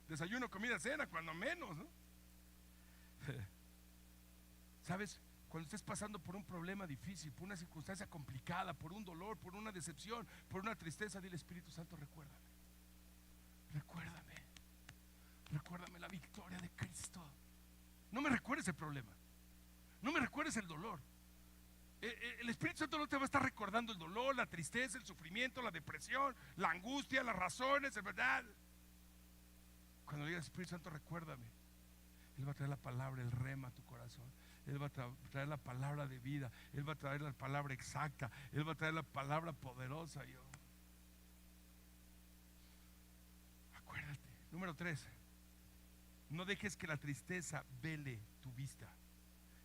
Desayuno, comida, cena, cuando menos, ¿no? ¿Sabes? Cuando estés pasando por un problema difícil, por una circunstancia complicada, por un dolor, por una decepción, por una tristeza, dile: Espíritu Santo, recuérdame la victoria de Cristo. No me recuerdes el problema, no me recuerdes el dolor. El Espíritu Santo no te va a estar recordando el dolor, la tristeza, el sufrimiento, la depresión, la angustia, las razones, es verdad. Cuando digas: Espíritu Santo, recuérdame, Él va a traer la palabra, el rema a tu corazón. Él va a traer la palabra de vida. Él va a traer la palabra exacta. Él va a traer la palabra poderosa. Acuérdate. Número 3: no dejes que la tristeza vele tu vista.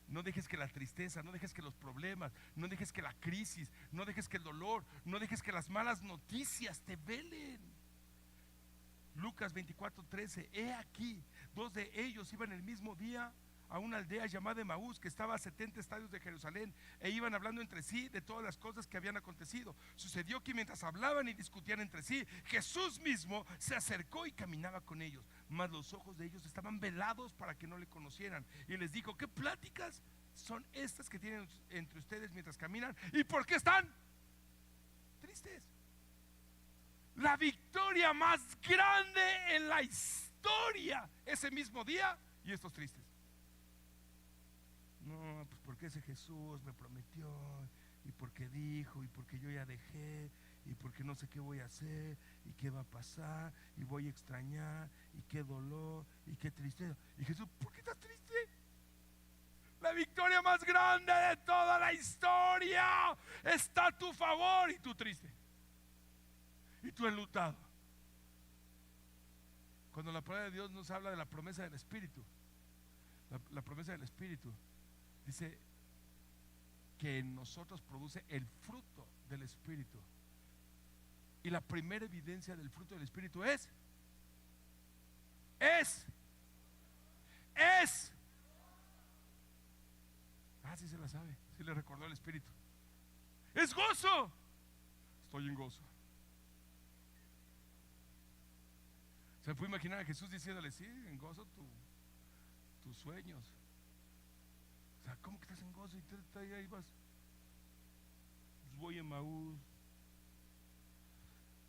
No dejes que la tristeza, no dejes que los problemas, no dejes que la crisis, no dejes que el dolor, no dejes que las malas noticias te velen. Lucas 24:13: he aquí, 2 de ellos iban el mismo día a una aldea llamada Emaús, que estaba a 70 estadios de Jerusalén, e iban hablando entre sí de todas las cosas que habían acontecido. Sucedió que mientras hablaban y discutían entre sí, Jesús mismo se acercó y caminaba con ellos, mas los ojos de ellos estaban velados para que no le conocieran, y les dijo: ¿qué pláticas son estas que tienen entre ustedes mientras caminan? ¿Y por qué están tristes? La victoria más grande en la historia, ese mismo día, y estos tristes. No, pues porque ese Jesús me prometió, y porque dijo, y porque yo ya dejé, y porque no sé qué voy a hacer, y qué va a pasar, y voy a extrañar, y qué dolor, y qué tristeza. Y Jesús: ¿por qué estás triste? La victoria más grande de toda la historia está a tu favor, y tú triste, y tú enlutado. Cuando la palabra de Dios nos habla de la promesa del Espíritu, la promesa del Espíritu dice que en nosotros produce el fruto del Espíritu. Y la primera evidencia del fruto del Espíritu es sí se la sabe, sí le recordó el Espíritu. Es gozo. Estoy en gozo. Me puedo imaginar a Jesús diciéndole, sí, en gozo tus sueños. O sea, ¿cómo que estás en gozo? Y tú ahí vas. Pues voy a Maús.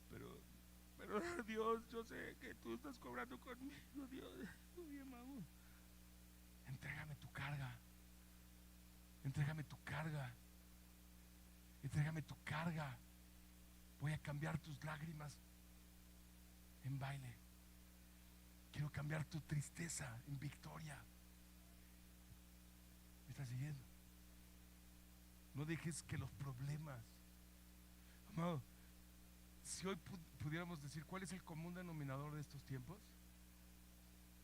Pero Dios, yo sé que tú estás cobrando conmigo, Dios. Voy a Maús. Entrégame tu carga. Entrégame tu carga. Entrégame tu carga. Voy a cambiar tus lágrimas en baile. Quiero cambiar tu tristeza en victoria. ¿Me estás siguiendo? No dejes que los problemas, amado, si hoy pudiéramos decir cuál es el común denominador de estos tiempos,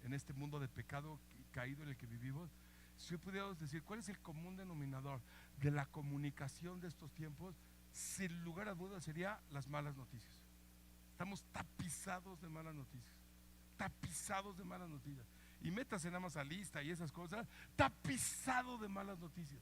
en este mundo de pecado caído en el que vivimos, si hoy pudiéramos decir cuál es el común denominador de la comunicación de estos tiempos, sin lugar a dudas sería las malas noticias. Estamos tapizados de malas noticias. Tapizados de malas noticias. Y métase nada más a lista y esas cosas. Tapizado de malas noticias.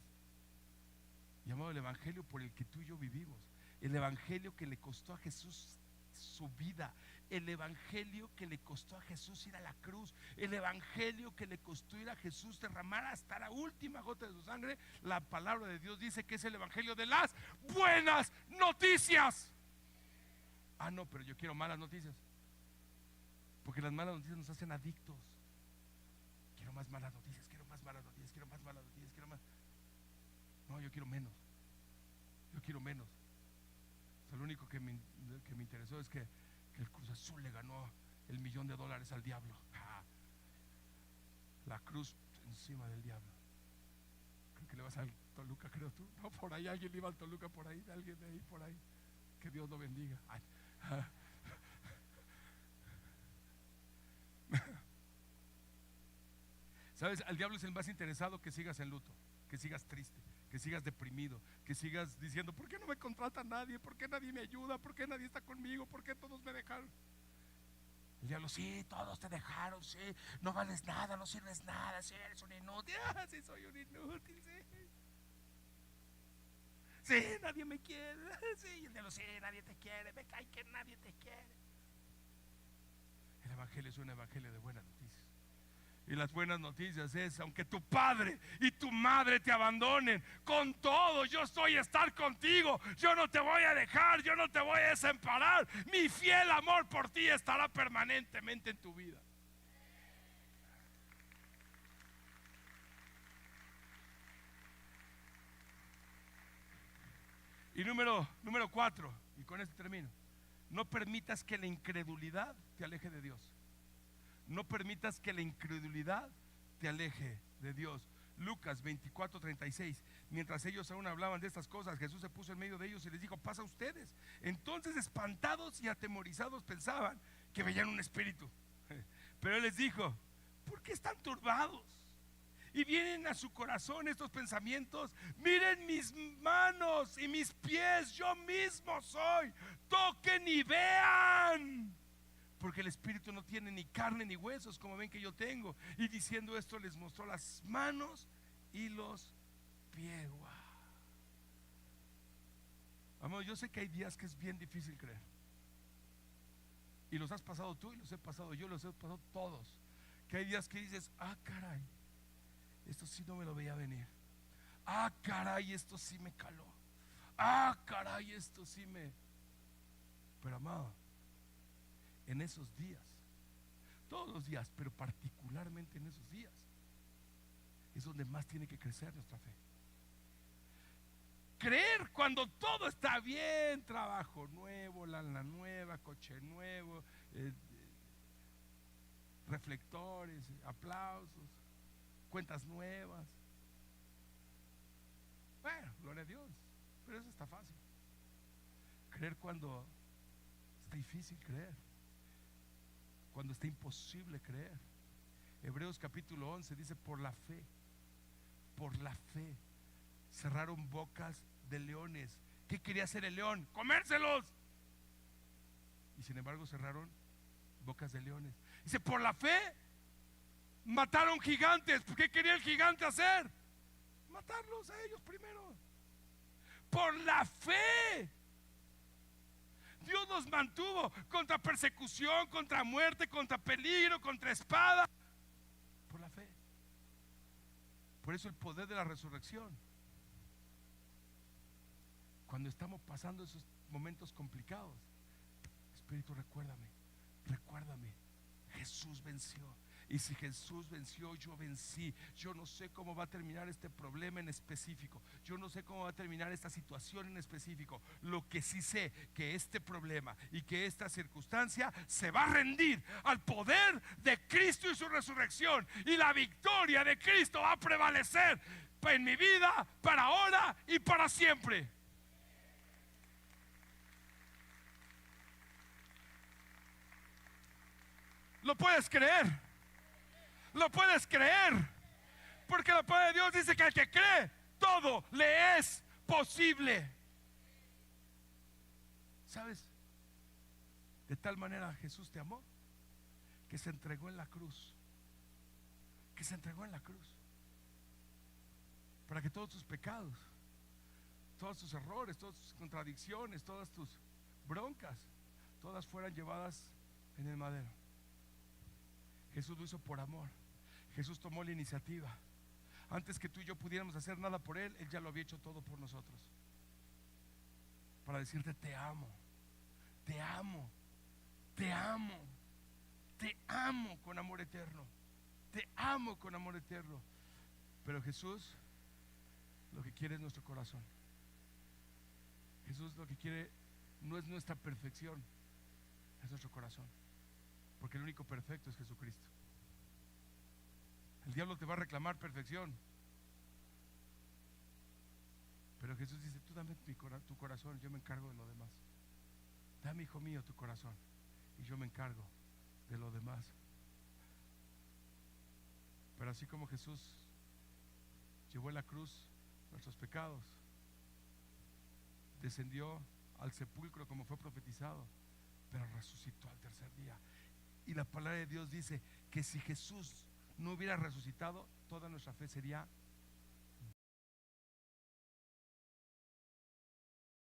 Llamado el evangelio por el que tú y yo vivimos. El evangelio que le costó a Jesús su vida. El evangelio que le costó a Jesús ir a la cruz. El evangelio que le costó ir a Jesús derramar hasta la última gota de su sangre. La palabra de Dios dice que es el evangelio de las buenas noticias. Ah, no, pero yo quiero malas noticias. Porque las malas noticias nos hacen adictos. Quiero más malas noticias, quiero más malas noticias, quiero más malas noticias, quiero más. No, yo quiero menos. Yo quiero menos. O sea, lo único que me interesó es que el Cruz Azul le ganó el $1,000,000 al diablo. La cruz encima del diablo. Creo que le vas al Toluca, creo tú. No, por ahí alguien le iba al Toluca, por ahí, alguien de ahí, por ahí. Que Dios lo bendiga. ¿Sabes? Al diablo es el más interesado que sigas en luto, que sigas triste, que sigas deprimido, que sigas diciendo, ¿por qué no me contrata nadie? ¿Por qué nadie me ayuda? ¿Por qué nadie está conmigo? ¿Por qué todos me dejaron? El diablo, sí, todos te dejaron, sí, no vales nada, no sirves nada, sí, eres un inútil. Sí, soy un inútil, sí. Sí, nadie me quiere. Sí, el diablo, sí, nadie te quiere. Me cae que nadie te quiere. El evangelio es un evangelio de buenas noticias. Y las buenas noticias es, aunque tu padre y tu madre te abandonen, con todo yo estoy a estar contigo. Yo no te voy a dejar, yo no te voy a desamparar. Mi fiel amor por ti estará permanentemente en tu vida. Y número 4, y con esto termino. No permitas que la incredulidad te aleje de Dios. No permitas que la incredulidad te aleje de Dios. Lucas 24:36. Mientras ellos aún hablaban de estas cosas, Jesús se puso en medio de ellos y les dijo, pasa a ustedes. Entonces, espantados y atemorizados, pensaban que veían un espíritu. Pero él les dijo, ¿por qué están turbados? Y vienen a su corazón estos pensamientos. Miren mis manos y mis pies, yo mismo soy. Toquen y vean. Porque el espíritu no tiene ni carne ni huesos, como ven que yo tengo. Y diciendo esto les mostró las manos y los pies. Wow. Amor, yo sé que hay días que es bien difícil creer. Y los has pasado tú y los he pasado yo, los he pasado todos. Que hay días que dices, ah, caray, esto sí no me lo veía venir. Ah, caray, esto sí me caló. Ah, caray, esto sí me... Pero amado, en esos días, todos los días, pero particularmente en esos días, es donde más tiene que crecer nuestra fe. Creer cuando todo está bien, trabajo nuevo, lana nueva, coche nuevo, reflectores, aplausos, cuentas nuevas. Bueno, gloria a Dios, pero eso está fácil. Creer cuando está difícil creer, cuando está imposible creer. Hebreos capítulo 11 dice, por la fe cerraron bocas de leones. ¿Qué quería hacer el león? ¡Comérselos! Y sin embargo cerraron bocas de leones. Dice, por la fe mataron gigantes. ¿Qué quería el gigante hacer? Matarlos a ellos primero. Por la fe Dios nos mantuvo contra persecución, contra muerte, contra peligro, contra espada, por la fe. Por eso el poder de la resurrección. Cuando estamos pasando esos momentos complicados, Espíritu, recuérdame, Jesús venció. Y si Jesús venció, yo vencí. Yo no sé cómo va a terminar este problema en específico. Yo no sé cómo va a terminar esta situación en específico. Lo que sí sé, que este problema y que esta circunstancia se va a rendir al poder de Cristo y su resurrección. Y la victoria de Cristo va a prevalecer en mi vida, para ahora y para siempre. ¿Lo puedes creer? ¿Lo puedes creer? Porque la palabra de Dios dice que al que cree, todo le es posible. ¿Sabes? De tal manera Jesús te amó que se entregó en la cruz. Que se entregó en la cruz. Para que todos tus pecados, todos tus errores, todas tus contradicciones, todas tus broncas, todas fueran llevadas en el madero. Jesús lo hizo por amor. Jesús tomó la iniciativa. Antes que tú y yo pudiéramos hacer nada por Él, Él ya lo había hecho todo por nosotros. Para decirte: te amo, te amo, te amo, te amo con amor eterno, te amo con amor eterno. Pero Jesús lo que quiere es nuestro corazón. Jesús lo que quiere no es nuestra perfección, es nuestro corazón. Porque el único perfecto es Jesucristo. El diablo te va a reclamar perfección, pero Jesús dice: tú dame tu corazón, yo me encargo de lo demás. Dame, hijo mío, tu corazón y yo me encargo de lo demás. Pero así como Jesús llevó en la cruz nuestros pecados, descendió al sepulcro como fue profetizado, pero resucitó al tercer día. Y la palabra de Dios dice que si Jesús no hubiera resucitado, toda nuestra fe sería